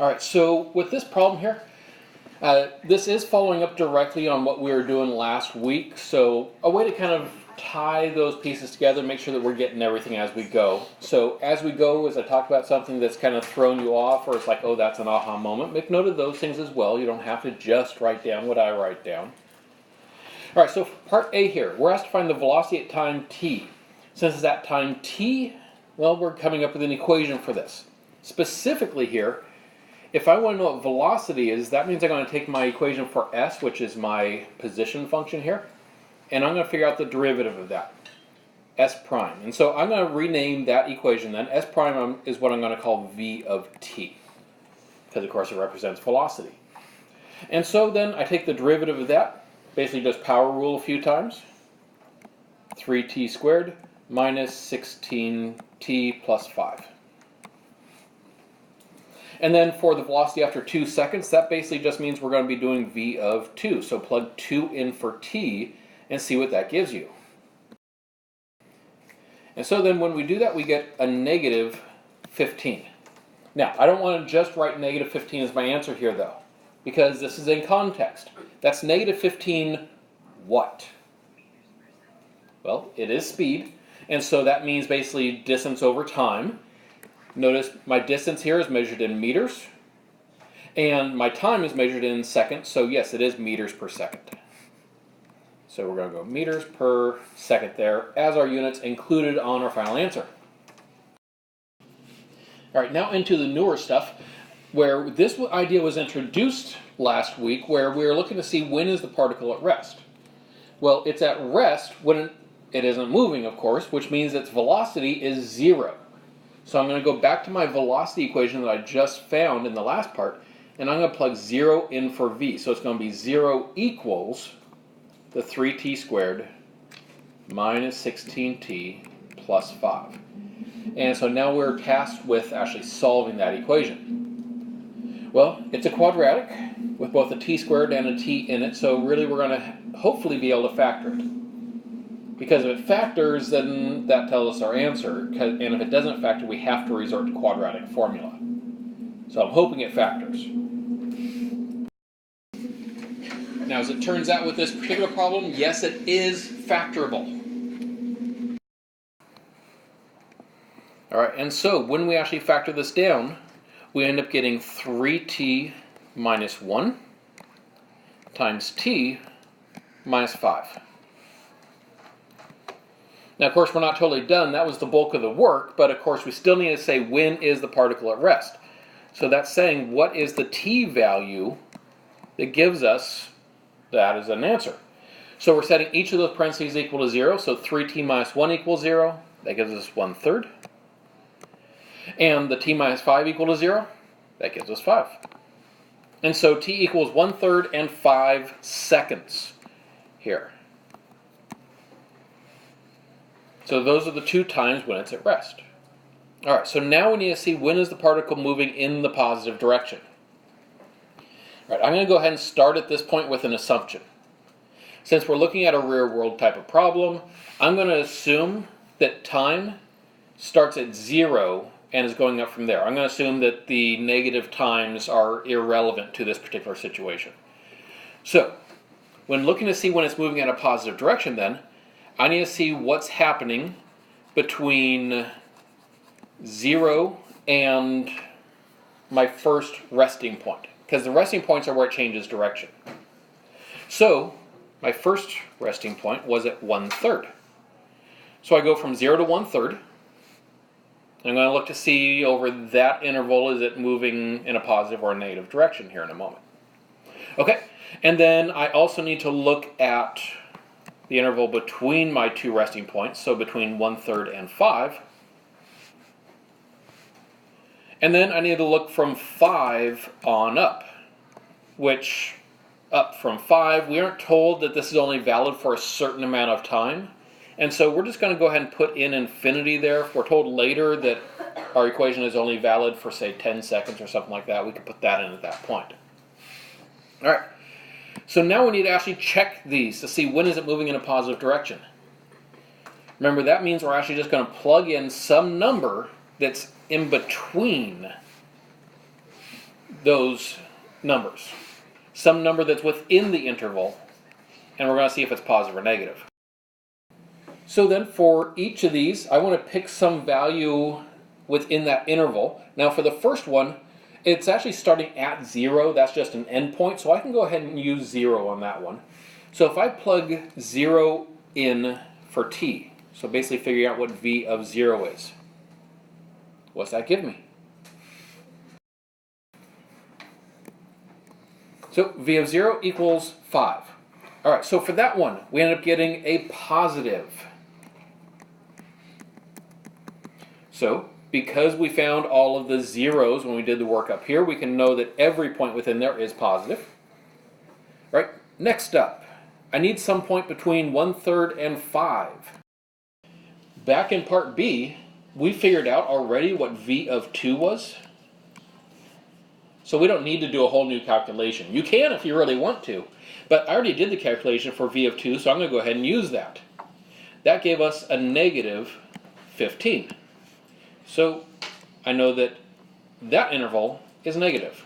All right, so with this problem here, this is following up directly on what we were doing last week. So a way to kind of tie those pieces together, make sure that we're getting everything as we go. So as we go, as I talk about something that's kind of thrown you off, or it's like, oh, that's an aha moment, make note of those things as well. You don't have to just write down what I write down. All right, so part A here, we're asked to find the velocity at time t. Since it's at time t, well, we're coming up with an equation for this. Specifically here, if I want to know what velocity is, that means I'm going to take my equation for s, which is my position function here, and I'm going to figure out the derivative of that, s prime. And so I'm going to rename that equation then. S prime is what I'm going to call v of t, because of course it represents velocity. And so then I take the derivative of that, basically just power rule a few times, 3t squared minus 16t plus 5. And then for the velocity after 2 seconds, that basically just means we're going to be doing v of 2. So plug 2 in for t and see what that gives you. And so then when we do that, we get a negative 15. Now, I don't want to just write negative 15 as my answer here, though, because this is in context. That's negative 15 what? Well, it is speed, and so that means basically distance over time. Notice my distance here is measured in meters, and my time is measured in seconds, so yes, it is meters per second. So we're going to go meters per second there as our units included on our final answer. All right, now into the newer stuff, where this idea was introduced last week, where we were looking to see when is the particle at rest. Well, it's at rest when it isn't moving, of course, which means its velocity is 0. So I'm going to go back to my velocity equation that I just found in the last part, and I'm going to plug 0 in for v. So it's going to be 0 equals the 3t squared minus 16t plus 5. And so now we're tasked with actually solving that equation. Well, it's a quadratic with both a t squared and a t in it, so really we're going to hopefully be able to factor it. Because if it factors, then that tells us our answer. And if it doesn't factor, we have to resort to quadratic formula. So I'm hoping it factors. Now, as it turns out with this particular problem, yes, it is factorable. All right, and so when we actually factor this down, we end up getting 3t minus 1 times t minus 5. Now, of course, we're not totally done. That was the bulk of the work, but of course, we still need to say when is the particle at rest. So that's saying what is the t value that gives us that as an answer. So we're setting each of those parentheses equal to 0, so 3t minus 1 equals 0. That gives us 1/3. And the t minus 5 equal to 0. That gives us 5. And so t equals 1/3 and 5 seconds here. So those are the two times when it's at rest. All right, so now we need to see when is the particle moving in the positive direction. All right, I'm going to go ahead and start at this point with an assumption. Since we're looking at a real world type of problem, I'm going to assume that time starts at 0 and is going up from there. I'm going to assume that the negative times are irrelevant to this particular situation. So, when looking to see when it's moving in a positive direction then, I need to see what's happening between 0 and my first resting point, because the resting points are where it changes direction. So my first resting point was at 1/3. So I go from 0 to 1/3. I'm going to look to see over that interval, is it moving in a positive or a negative direction here in a moment. Okay, and then I also need to look at the interval between my two resting points, so between 1/3 and 5. And then I need to look from 5 on up, which up from 5, we aren't told that this is only valid for a certain amount of time. And so we're just going to go ahead and put in infinity there. If we're told later that our equation is only valid for, say, 10 seconds or something like that, we can put that in at that point. All right. So now we need to actually check these to see when is it moving in a positive direction. Remember, that means we're actually just going to plug in some number that's in between those numbers. Some number that's within the interval, and we're going to see if it's positive or negative. So then for each of these, I want to pick some value within that interval. Now for the first one, it's actually starting at 0. That's just an endpoint, so I can go ahead and use 0 on that one. So if I plug 0 in for t, so basically figuring out what v of 0 is, what's that give me? So v of 0 equals 5. All right, so for that one, we end up getting a positive. So because we found all of the zeros when we did the work up here, we can know that every point within there is positive. All right, next up, I need some point between 1/3 and 5. Back in part B, we figured out already what v of 2 was. So we don't need to do a whole new calculation. You can if you really want to, but I already did the calculation for v of 2, so I'm going to go ahead and use that. That gave us a negative 15. So I know that that interval is negative.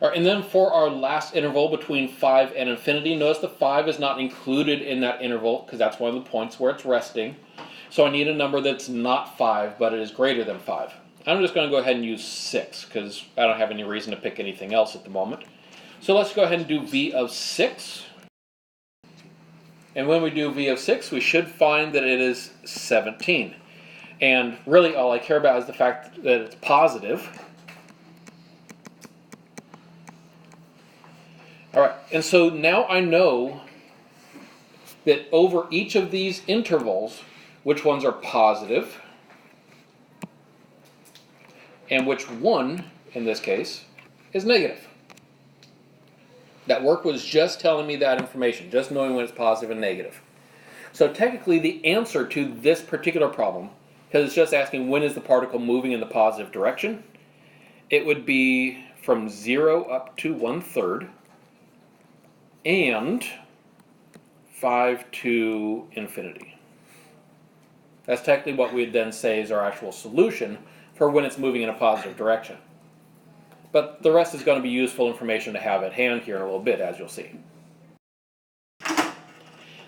All right, and then for our last interval between 5 and infinity, notice the 5 is not included in that interval because that's one of the points where it's resting. So I need a number that's not 5, but it is greater than 5. I'm just going to go ahead and use 6 because I don't have any reason to pick anything else at the moment. So let's go ahead and do v of 6. And when we do v of 6, we should find that it is 17. And really all I care about is the fact that it's positive. All right, and so now I know that over each of these intervals, which ones are positive, and which one, in this case, is negative. That work was just telling me that information, just knowing when it's positive and negative. So technically the answer to this particular problem, because it's just asking when is the particle moving in the positive direction, it would be from 0 up to 1/3 and 5 to infinity. That's technically what we'd then say is our actual solution for when it's moving in a positive direction. But the rest is going to be useful information to have at hand here in a little bit, as you'll see.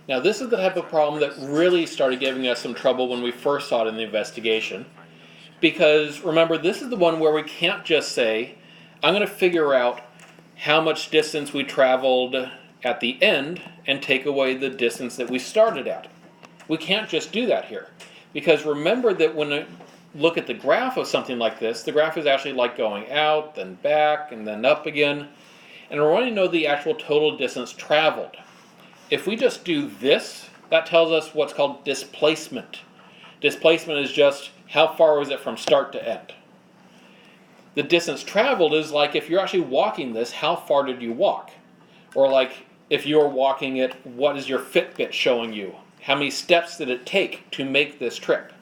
Now this is the type of problem that really started giving us some trouble when we first saw it in the investigation. Because remember, this is the one where we can't just say, I'm going to figure out how much distance we traveled at the end and take away the distance that we started at. We can't just do that here. Because remember that when I look at the graph of something like this, the graph is actually like going out, then back, and then up again. And we want to know the actual total distance traveled. If we just do this, that tells us what's called displacement. Displacement is just how far was it from start to end. The distance traveled is like if you're actually walking this, how far did you walk? Or like if you're walking it, what is your Fitbit showing you? How many steps did it take to make this trip?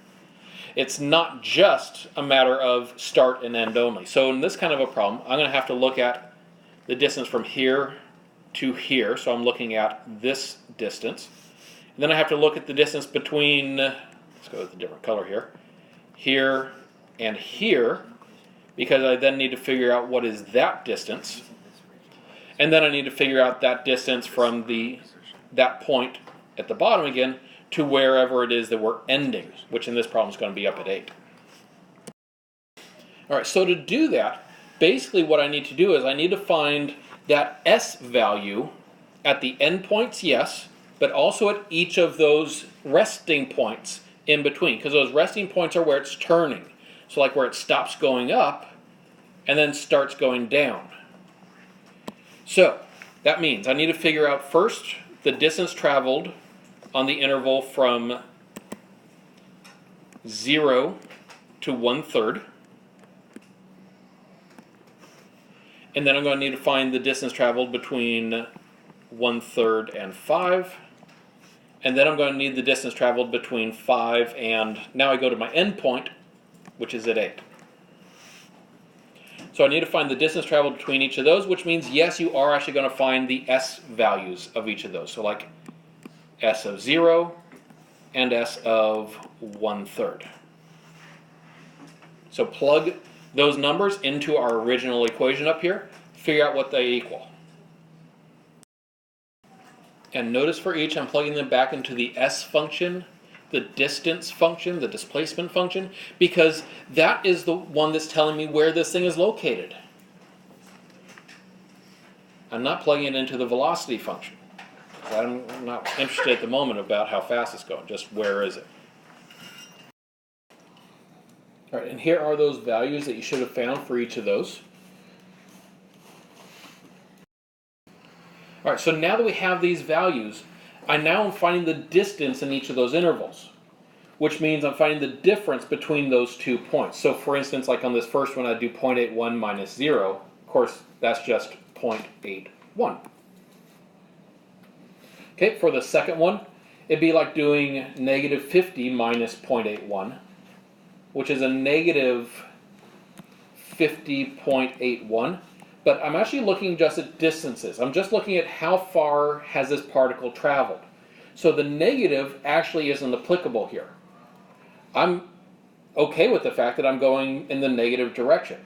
It's not just a matter of start and end only. So in this kind of a problem, I'm going to have to look at the distance from here to here. So I'm looking at this distance. And then I have to look at the distance between, let's go with a different color here and here, because I then need to figure out what is that distance. And then I need to figure out that distance from that point at the bottom again to wherever it is that we're ending, which in this problem is going to be up at 8. All right, so to do that, basically what I need to do is I need to find that S value at the endpoints, yes, but also at each of those resting points in between, because those resting points are where it's turning. So like where it stops going up and then starts going down. So that means I need to figure out first the distance traveled on the interval from 0 to 1/3. And then I'm going to need to find the distance traveled between 1/3 and 5. And then I'm going to need the distance traveled between 5 and, now I go to my endpoint, which is at 8. So I need to find the distance traveled between each of those, which means, yes, you are actually going to find the S values of each of those. So like S of 0 and S of 1/3. So plug those numbers into our original equation up here, figure out what they equal. And notice for each I'm plugging them back into the S function, the distance function, the displacement function, because that is the one that's telling me where this thing is located. I'm not plugging it into the velocity function. I'm not interested at the moment about how fast it's going, just where is it. All right, and here are those values that you should have found for each of those. All right, so now that we have these values, I now am finding the distance in each of those intervals, which means I'm finding the difference between those 2 points. So for instance, like on this first one, I do 0.81 minus 0. Of course, that's just 0.81. Okay, for the second one, it'd be like doing negative 50 minus 0.81, which is a negative 50.81. But I'm actually looking just at distances. I'm just looking at how far has this particle traveled. So the negative actually isn't applicable here. I'm okay with the fact that I'm going in the negative direction,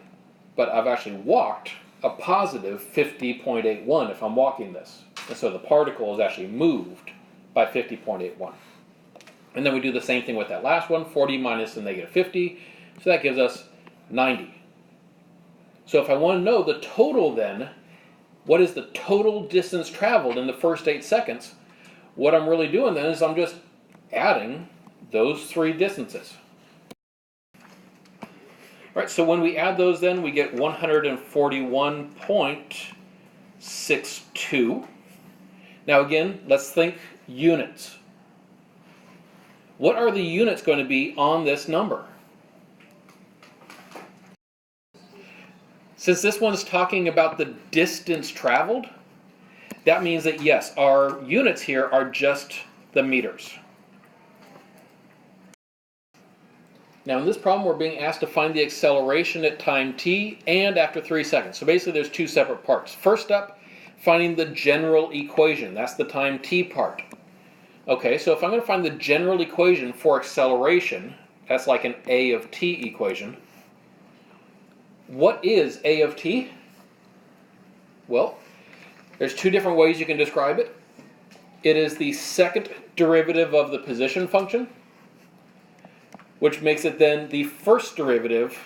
but I've actually walked a positive 50.81 if I'm walking this. And so the particle is actually moved by 50.81. And then we do the same thing with that last one, 40 minus the negative 50. So that gives us 90. So if I want to know the total then, what is the total distance traveled in the first 8 seconds, what I'm really doing then is I'm just adding those 3 distances. All right, so when we add those then, we get 141.62. Now again, let's think units. What are the units going to be on this number? Since this one's talking about the distance traveled, that means that yes, our units here are just the meters. Now in this problem, we're being asked to find the acceleration at time t and after 3 seconds. So basically there's 2 separate parts. First up, finding the general equation. That's the time t part. Okay, so if I'm going to find the general equation for acceleration, that's like an a of t equation. What is a of t? Well, there's 2 different ways you can describe it. It is the second derivative of the position function, which makes it then the first derivative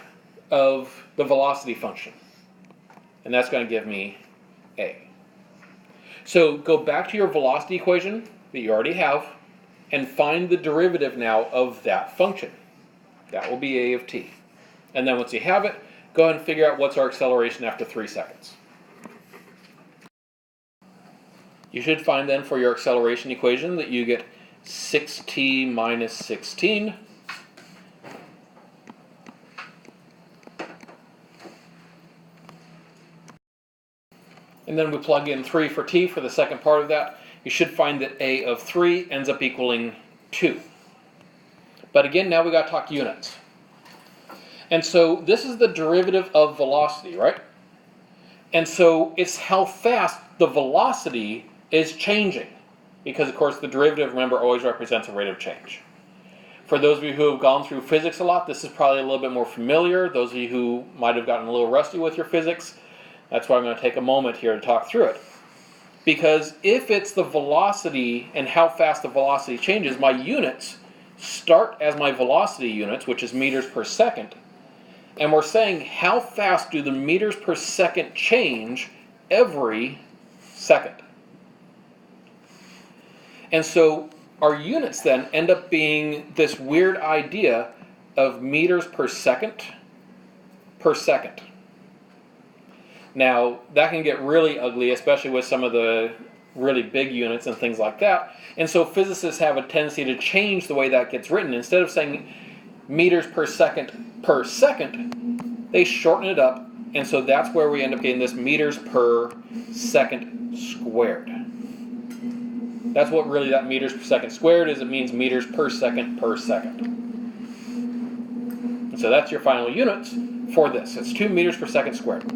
of the velocity function. And that's going to give me a. So go back to your velocity equation that you already have and find the derivative now of that function. That will be a of t. And then once you have it, go ahead and figure out what's our acceleration after 3 seconds. You should find then for your acceleration equation that you get 6t minus 16 and then we plug in 3 for t for the second part of that. You should find that a of 3 ends up equaling 2. But again, now we got to talk units. And so this is the derivative of velocity, right? And so it's how fast the velocity is changing. Because, of course, the derivative, remember, always represents a rate of change. For those of you who have gone through physics a lot, this is probably a little bit more familiar. Those of you who might have gotten a little rusty with your physics, that's why I'm going to take a moment here to talk through it. Because if it's the velocity and how fast the velocity changes, my units start as my velocity units, which is meters per second. And we're saying how fast do the meters per second change every second. And so our units then end up being this weird idea of meters per second per second. Now, that can get really ugly, especially with some of the really big units and things like that. And so physicists have a tendency to change the way that gets written. Instead of saying meters per second, they shorten it up. And so that's where we end up getting this meters per second squared. That's what really that meters per second squared is. It means meters per second per second. And so that's your final units for this. It's 2 meters per second squared.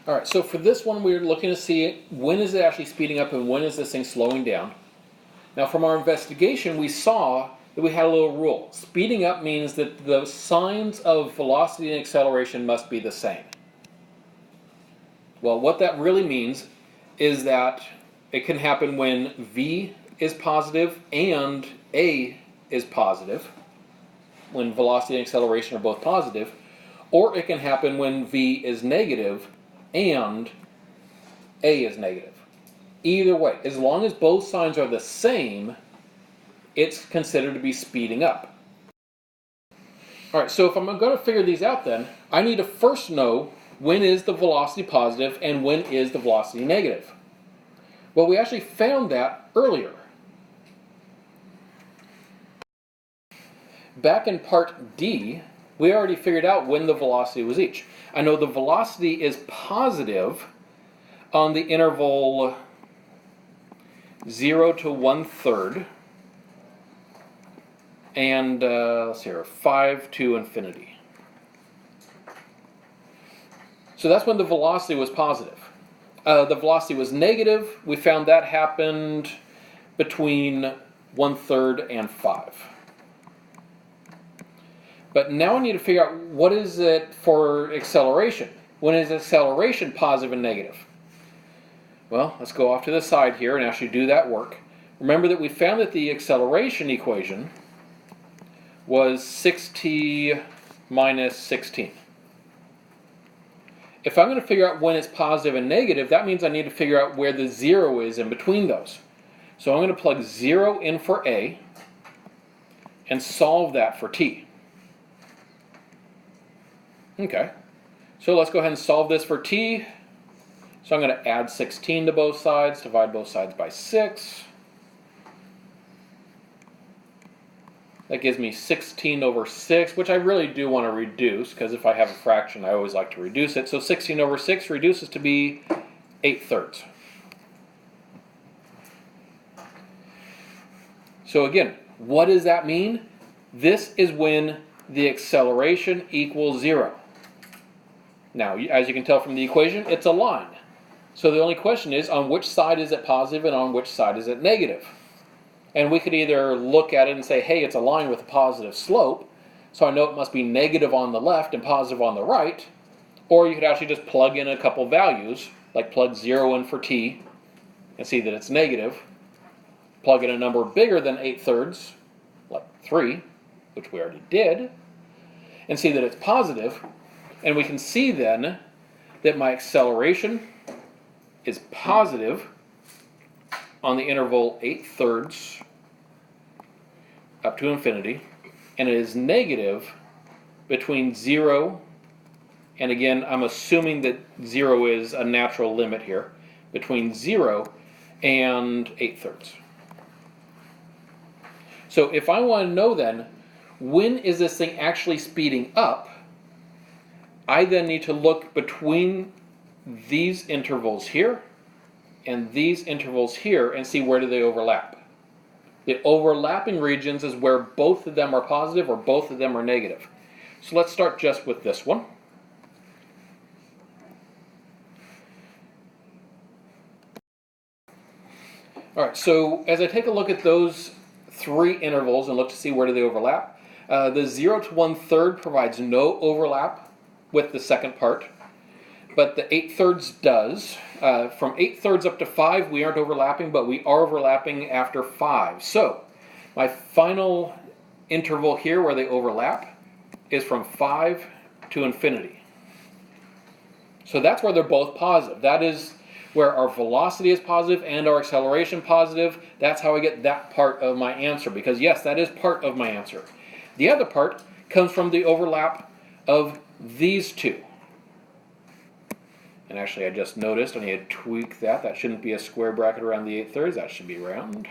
All right, so for this one, we're looking to see when is it actually speeding up and when is this thing slowing down. Now, from our investigation, we saw that we had a little rule. Speeding up means that the signs of velocity and acceleration must be the same. Well, what that really means is that it can happen when v is positive and a is positive, when velocity and acceleration are both positive, or it can happen when v is negative and a is negative. Either way, as long as both signs are the same, it's considered to be speeding up. All right, so if I'm going to figure these out then, I need to first know when is the velocity positive and when is the velocity negative. Well, we actually found that earlier. Back in part D, we already figured out when the velocity was each. I know the velocity is positive on the interval 0 to 1/3 and let's see here, 5 to infinity. So that's when the velocity was positive. The velocity was negative. We found that happened between 1/3 and 5. But now I need to figure out what is it for acceleration. When is acceleration positive and negative? Well, let's go off to the side here and actually do that work. Remember that we found that the acceleration equation was 6t minus 16. If I'm going to figure out when it's positive and negative, that means I need to figure out where the 0 is in between those. So I'm going to plug 0 in for a and solve that for t. Okay, so let's go ahead and solve this for t. So I'm going to add 16 to both sides, divide both sides by 6. That gives me 16 over 6, which I really do want to reduce, because if I have a fraction, I always like to reduce it. So 16 over 6 reduces to be 8/3. So again, what does that mean? This is when the acceleration equals 0. Now, as you can tell from the equation, it's a line. So the only question is, on which side is it positive and on which side is it negative? And we could either look at it and say, hey, it's a line with a positive slope, so I know it must be negative on the left and positive on the right. Or you could actually just plug in a couple values, like plug 0 in for t and see that it's negative. Plug in a number bigger than 8/3, like 3, which we already did, and see that it's positive. And we can see then that my acceleration is positive on the interval 8/3 up to infinity, and it is negative between 0, and again, I'm assuming that 0 is a natural limit here, between 0 and 8/3. So if I want to know then, when is this thing actually speeding up, I then need to look between these intervals here and these intervals here and see where do they overlap. The overlapping regions is where both of them are positive or both of them are negative. So let's start just with this one. All right, so as I take a look at those 3 intervals and look to see where do they overlap, the 0 to 1/3 provides no overlap with the second part, but the 8/3 does. From 8/3 up to 5, we aren't overlapping, but we are overlapping after 5. So my final interval here where they overlap is from 5 to infinity. So that's where they're both positive. That is where our velocity is positive and our acceleration positive. That's how I get that part of my answer, because yes, that is part of my answer. The other part comes from the overlap of these two. And actually, I just noticed I need to tweak that. That shouldn't be a square bracket around the 8/3. That should be round,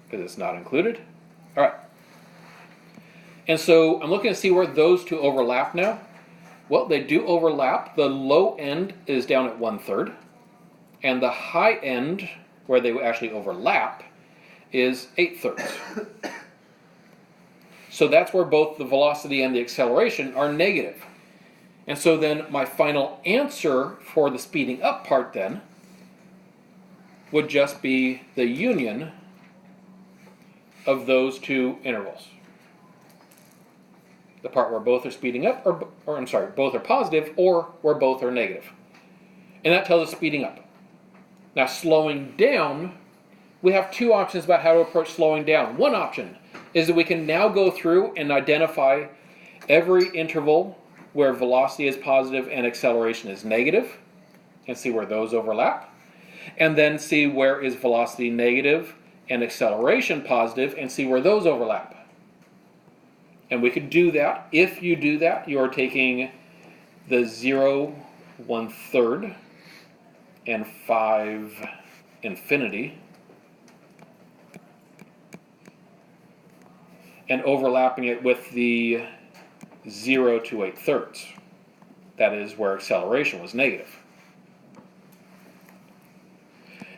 because it's not included. All right. And so I'm looking to see where those two overlap now. Well, they do overlap. The low end is down at 1/3, and the high end, where they actually overlap, is 8/3. So that's where both the velocity and the acceleration are negative. And so then my final answer for the speeding up part then would just be the union of those two intervals. The part where both are speeding up, or I'm sorry, both are positive, or where both are negative. And that tells us speeding up. Now slowing down, we have two options about how to approach slowing down. One option is that we can now go through and identify every interval where velocity is positive and acceleration is negative, and see where those overlap. And then see where is velocity negative and acceleration positive, and see where those overlap. And we could do that. If you do that, you are taking the 0, 1/3, and 5 infinity, and overlapping it with the 0 to 8/3. That is where acceleration was negative.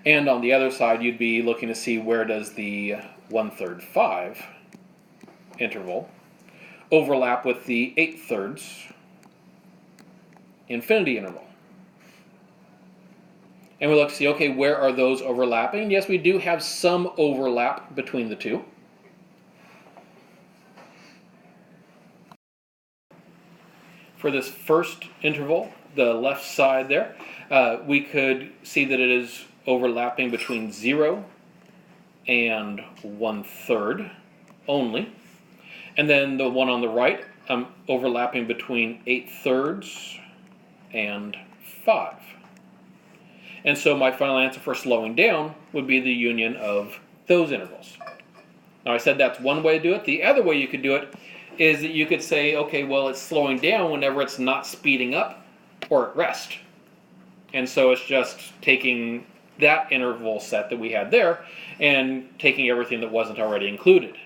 And on the other side, you'd be looking to see where does the 1/3, 5 interval overlap with the 8/3 infinity interval. And we look to see, okay, where are those overlapping? Yes, we do have some overlap between the two. For this first interval, the left side there, we could see that it is overlapping between 0 and 1/3 only. And then the one on the right, overlapping between 8/3 and 5. And so my final answer for slowing down would be the union of those intervals. Now I said that's one way to do it. The other way you could do it is that you could say, okay, well, it's slowing down whenever it's not speeding up or at rest. And so it's just taking that interval set that we had there and taking everything that wasn't already included.